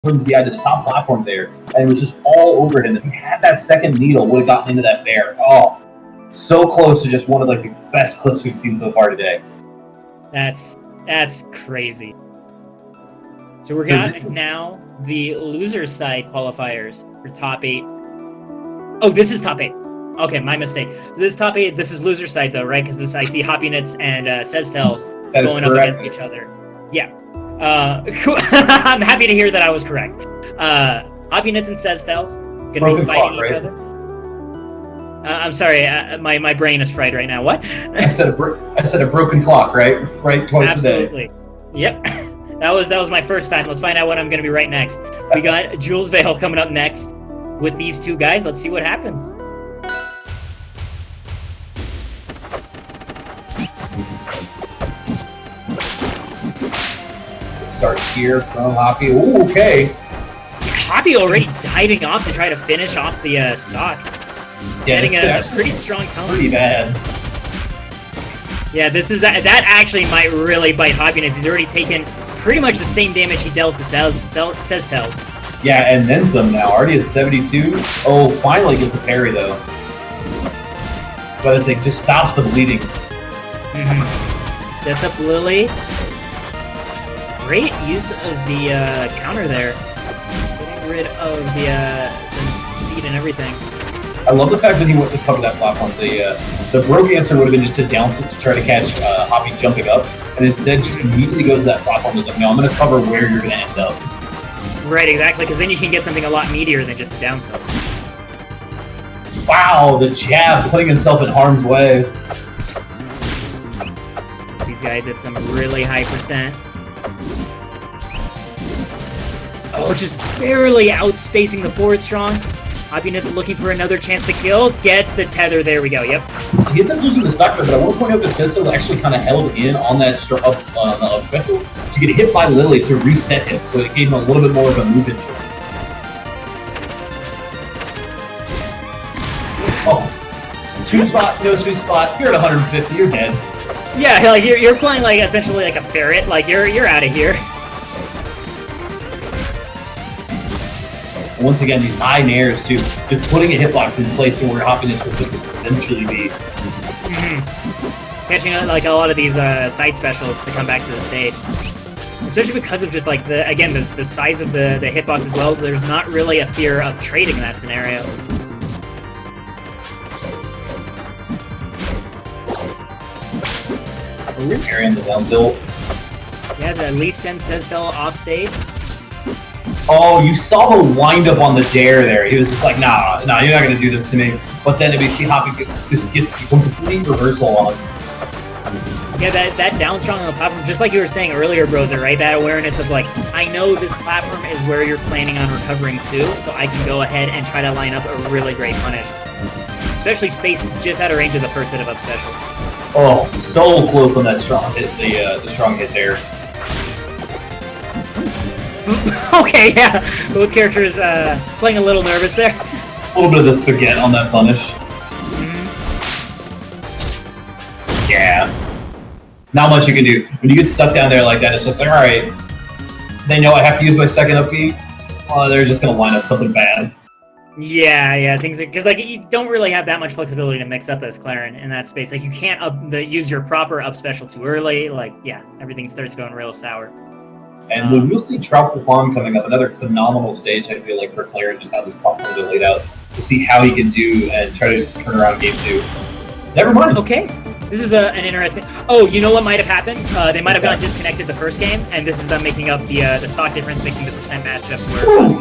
Yeah, to the top platform there, and it was just all over him. If he had that second needle, would have gotten into that fair. Oh, so close to just one of like the best clips we've seen so far today. That's crazy. So we're got now the loser side qualifiers for top 8. Oh, this is top 8. Okay, my mistake. So this is top 8. This is loser side though, right? Because I see hoppyKnitz and Ceztellz going up against each other. Yeah. I'm happy to hear that I was correct. hoppyKnitz and Ceztellz gonna be fighting each other. I'm sorry, my brain is fried right now. What? I said a broken clock, right? Right, twice Absolutely. a day. Yep. That was my first time. Let's find out what I'm gonna be right next. We got Jules Vale coming up next with these two guys. Let's see what happens. Start here from Hoppy. Ooh, okay. Hoppy already diving off to try to finish off the stock. Setting a pretty strong tone. Pretty bad. Yeah, that actually might really bite hoppyKnitz. He's already taken pretty much the same damage he dealt to Ceztellz. Yeah, and then some now. Already at 72. Oh, finally gets a parry though. But it's like just stops the bleeding. Sets up Lily. Great use of the counter there. Getting rid of the seed and everything. I love the fact that he went to cover that platform. The broke answer would have been just to down to try to catch Hoppy jumping up, and instead just immediately goes to that platform and is like, no, I'm going to cover where you're going to end up. Right, exactly, because then you can get something a lot meatier than just a down tilt. Wow, the jab, putting himself in harm's way. These guys at some really high percent. Oh, just barely outspacing the forward strong. hoppyKnitz looking for another chance to kill. Gets the tether. There we go. Yep. He ends up losing the stock, but I want to point out that Ceztellz actually kind of held in on that special to get hit by Lily to reset him, so it gave him a little bit more of a movement. Oh, sweet spot, no sweet spot. You're at 150. You're dead. Yeah, like you're playing like essentially like a ferret. Like you're out of here. Once again, these high nairs too, just putting a hitbox in place to where hoppyKnitz will eventually be. Catching like a lot of these side specials to come back to the stage, especially because of just like the size of the hitbox as well. There's not really a fear of trading in that scenario. Carrying the down tilt. Yeah, to at least send Ceztellz off stage. Oh, you saw the wind-up on the dare there. He was just like, nah, you're not going to do this to me. But then if you see Hoppy just gets complete reversal on. Yeah, that down strong on the platform, just like you were saying earlier, Brozer, right? That awareness of like, I know this platform is where you're planning on recovering to, so I can go ahead and try to line up a really great punish. Especially space just out of range of the first hit of up special. Oh, so close on that strong hit, the strong hit there. Okay, yeah. Both characters playing a little nervous there. A little bit of the spaghetti on that punish. Yeah. Not much you can do. When you get stuck down there like that, it's just like, alright. They know I have to use my second up B. They're just going to line up something bad. Yeah, things are... Because, like, you don't really have that much flexibility to mix up as Claren in that space. Like, you can't use your proper up special too early. Like, yeah, everything starts going real sour. And when we'll see Tropical Farm coming up, another phenomenal stage, I feel like, for Claren, just how this platforms are laid out, to see how he can do and try to turn around game 2. Never mind. Okay. This is an interesting... Oh, you know what might have happened? They might have gotten disconnected the first game, and this is them making up the stock difference, making the percent matchup where it was.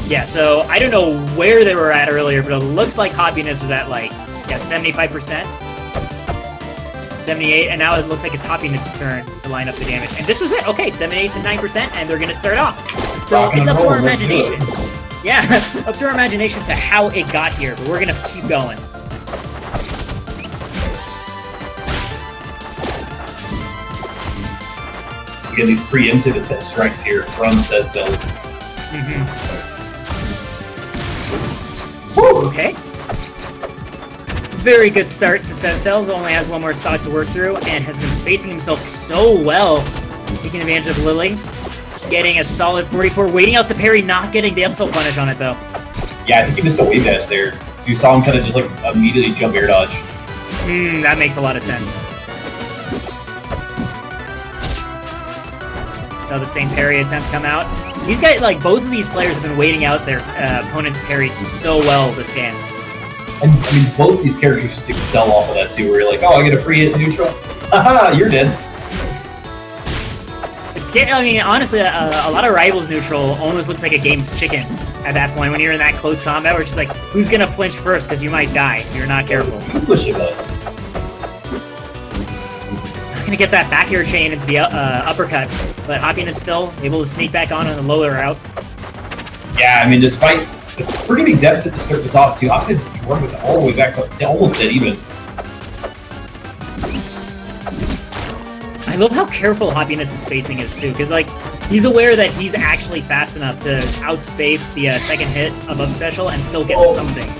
Yeah, so I don't know where they were at earlier, but it looks like hoppyKnitz was at, like, 75%. 78, and now it looks like it's hoppyKnitz's turn to line up the damage. And this was it. Okay, 78 to 9%, and they're going to start off. So it's up to our imagination. Yeah, up to our imagination to how it got here, but we're going to keep going. Let's get these preemptive strikes here from Ceztellz. Okay. Very good start to Ceztellz. Only has one more stock to work through and has been spacing himself so well, taking advantage of Lily. getting a solid 44, waiting out the parry, not getting the up tilt punish on it though. Yeah, I think he missed a wave dash there. You saw him kind of just like immediately jump air dodge. That makes a lot of sense. Saw the same parry attempt come out. These guys, like, both of these players have been waiting out their opponent's parries so well this game. And, I mean, both these characters just excel off of that, too, where you're like, oh, I get a free hit neutral. Haha, you're dead. It's scary. I mean, honestly, a lot of Rivals neutral almost looks like a game of chicken at that point when you're in that close combat where it's just like, who's gonna flinch first because you might die if you're not careful. Push it up. Not gonna get that back air chain into the uppercut, but hoppyKnitz still able to sneak back on the lower route. Yeah, I mean, despite a pretty big deficit to start this off, too, hoppyKnitz drove us all the way back to almost dead even. I love how careful hoppyKnitz' spacing is, too, because, like, he's aware that he's actually fast enough to outspace the second hit of up special and still get something.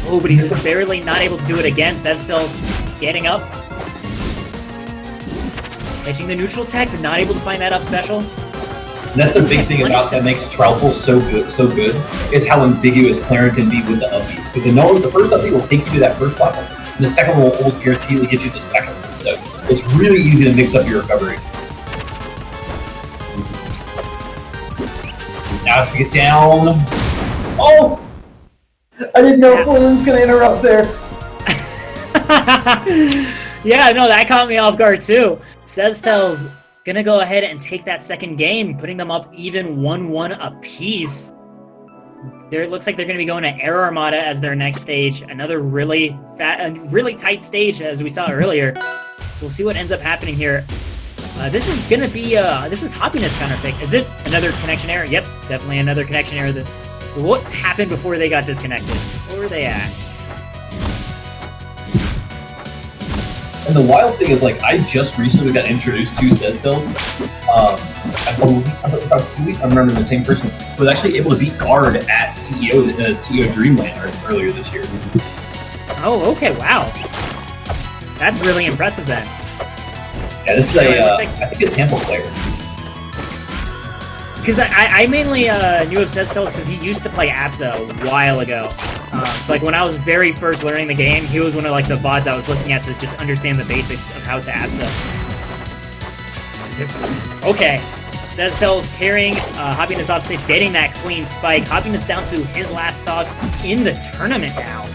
Oh, but he's barely not able to do it again. Ceztellz getting up. Catching the neutral tech, but not able to find that up special. And that's the big thing about that makes Ceztellz so good, is how ambiguous Clarence can be with the upbeats. Because the first upbeat will take you to that first platform, and the second one will almost guaranteedly get you to the second one. So it's really easy to mix up your recovery. Now it's to get down. Oh! I didn't know Fulham's gonna interrupt there. Yeah, no, that caught me off guard too. Ceztellz gonna go ahead and take that second game, putting them up even 1-1 apiece. It looks like they're gonna be going to Air Armada as their next stage. Another really tight stage as we saw earlier. We'll see what ends up happening here. This is gonna be this is hoppyKnitz counterpick. Is it another connection error? Yep, definitely another connection error. So what happened before they got disconnected? Where were they at? And the wild thing is, like, I just recently got introduced to Ceztellz. I believe I'm remembering the same person who was actually able to beat Guard at CEO Dreamland earlier this year. Oh, okay, wow. That's really impressive then. Yeah, this is I think a Tampa player. Because I mainly knew of Ceztellz because he used to play APSA a while ago. So like when I was very first learning the game, he was one of like the bots I was looking at to just understand the basics of how to APSA. Okay, Ceztellz carrying hoppyKnitz off stage, getting that clean spike. hoppyKnitz down to his last stock in the tournament now.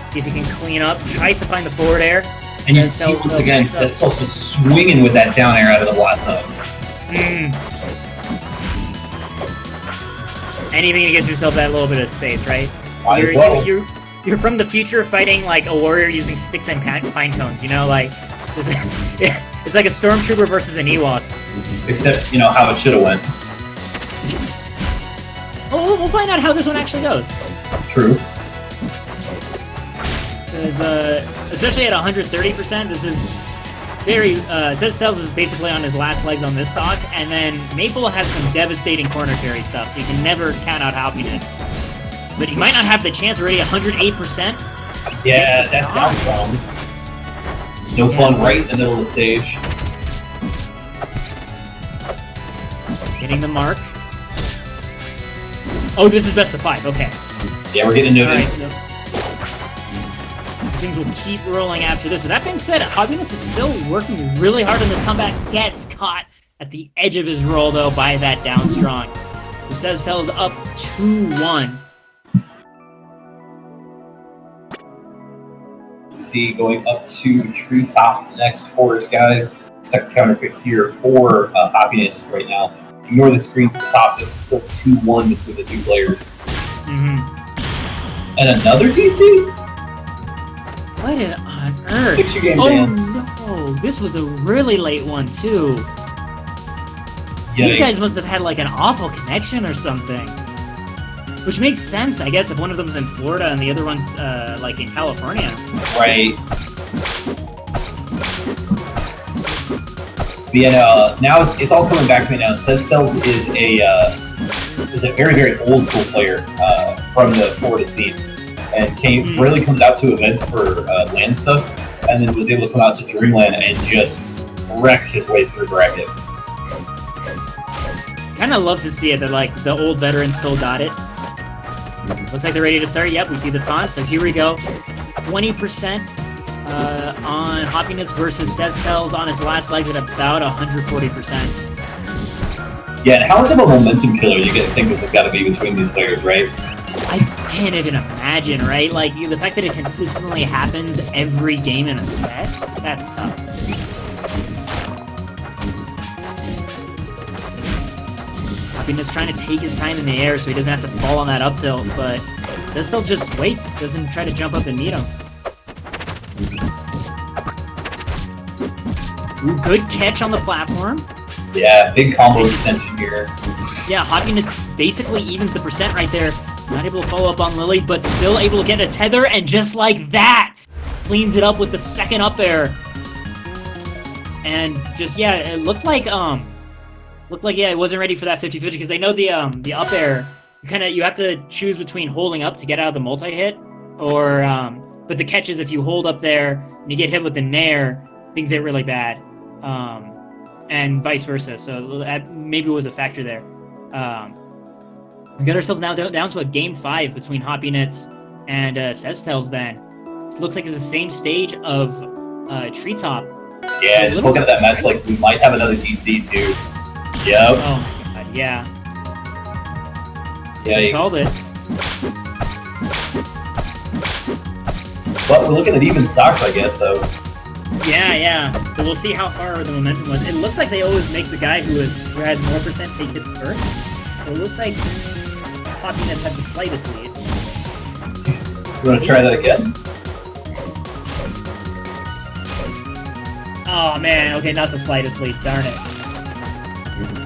See if he can clean up. Tries to find the forward air. And you see once again, Ceztellz just swinging with that down air out of the blot tub. Anything to get yourself that little bit of space, right? You're from the future fighting like a warrior using sticks and pine cones, you know? Like, it's like a stormtrooper versus an Ewok. Except, you know, how it should have went. Oh, we'll find out how this one actually goes. True. Because, especially at 130%, this is very, Ceztellz is basically on his last legs on this stock, and then Maple has some devastating corner carry stuff, so you can never count out hoppyKnitz. But he might not have the chance already, 108%. Yeah, that down strong. No fun right in the middle of the stage. Hitting the mark. Oh, this is best of 5, okay. Yeah, we're getting noted. Right, so things will keep rolling after this. With that being said, hoppyKnitz is still working really hard on this comeback. Gets caught at the edge of his roll, though, by that down strong. So Ceztellz up 2-1. See, going up to True Top next for us, guys. Second counter pick here for hoppyKnitz right now. Ignore the screen to the top. This is still 2-1 between the two players. And another DC? What on earth? Fix your game, Dan. No, this was a really late one, too. Yikes. These guys must have had like an awful connection or something. Which makes sense, I guess, if one of them's in Florida and the other one's like in California. Right. But yeah, now it's all coming back to me now. Ceztellz is a very, very old school player from the Florida scene, and really comes out to events for land stuff, and then was able to come out to Dreamland and just wrecked his way through bracket. Kind of love to see it that like the old veterans still got it. Looks like they're ready to start. Yep, we see the taunt. So here we go. 20% on hoppyKnitz versus Ceztellz on his last legs at about 140%. Yeah, and how much of a momentum killer you think this has got to be between these players, right? I can't even imagine, right? Like, the fact that it consistently happens every game in a set, that's tough. hoppyKnitz trying to take his time in the air so he doesn't have to fall on that up tilt, but Ceztellz just waits, doesn't try to jump up and meet him. Ooh, good catch on the platform. Yeah, big combo extension here. Yeah, hoppyKnitz basically evens the percent right there. Not able to follow up on Lily, but still able to get a tether, and just like that, cleans it up with the second up air. And just, yeah, it looked like yeah, it wasn't ready for that 50-50, because they know the up air, you have to choose between holding up to get out of the multi-hit, or, but the catch is if you hold up there and you get hit with the nair, things get really bad. And vice versa, so that maybe was a factor there. We got ourselves now down to a game 5 between hoppyKnitz and Ceztellz then. This looks like it's the same stage of Treetop. Yeah, just looking at that match, like, we might have another DC too. Yep. Oh my god, yeah. Yeah, you called it. But we're looking at even stocks, I guess, though. Yeah. But we'll see how far the momentum was. It looks like they always make the guy who has more percent take hits first. So it looks like hoppyKnitz had the slightest lead. You want to try that again? Oh man, okay, not the slightest lead, darn it.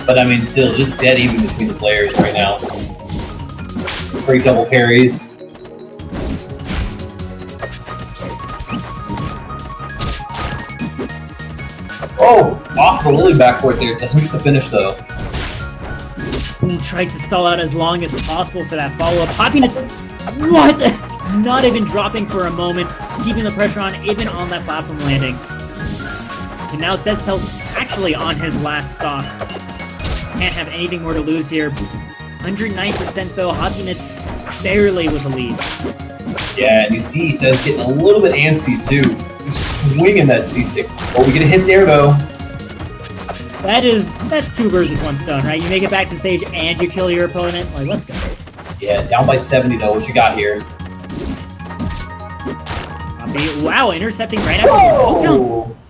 But I mean, still, just dead even between the players right now. Great double parries. Oh, off the Lily backboard there. Doesn't get the finish though. He tries to stall out as long as possible for that follow-up. hoppyKnitz, what? Not even dropping for a moment, keeping the pressure on, even on that platform landing. So now Ceztellz actually on his last stock. Can't have anything more to lose here. 109% though, hoppyKnitz barely with a lead. Yeah, and you see Cez getting a little bit antsy too. He's swinging that C-stick. Oh, we get a hit there though. That's 2 birds with 1 stone, right? You make it back to stage and you kill your opponent. Like, let's go. Yeah, down by 70 though. What you got here? Wow, intercepting right after the roll jump.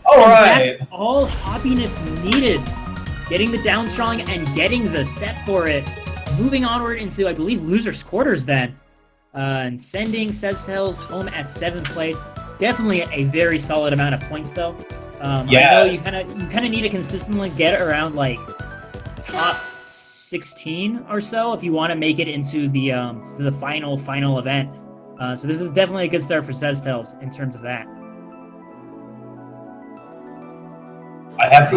All right. That's all hoppyKnitz needed. Getting the down strong and getting the set for it. Moving onward into, I believe, losers quarters then. And sending Ceztellz home at 7th place. Definitely a very solid amount of points though. Yeah. I know you kind of need to consistently get around like top 16 or so if you want to make it into the final event. So this is definitely a good start for Ceztellz in terms of that. I have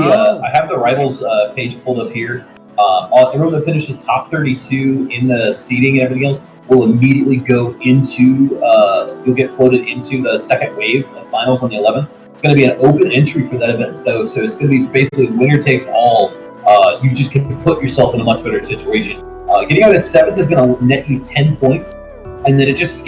the rivals page pulled up here. Everyone that finishes top 32 in the seeding and everything else will immediately go into, you'll get floated into the second wave of finals on the 11th. It's going to be an open entry for that event, though, so it's going to be basically winner takes all. You just can put yourself in a much better situation. Getting out at 7th is going to net you 10 points, and then it just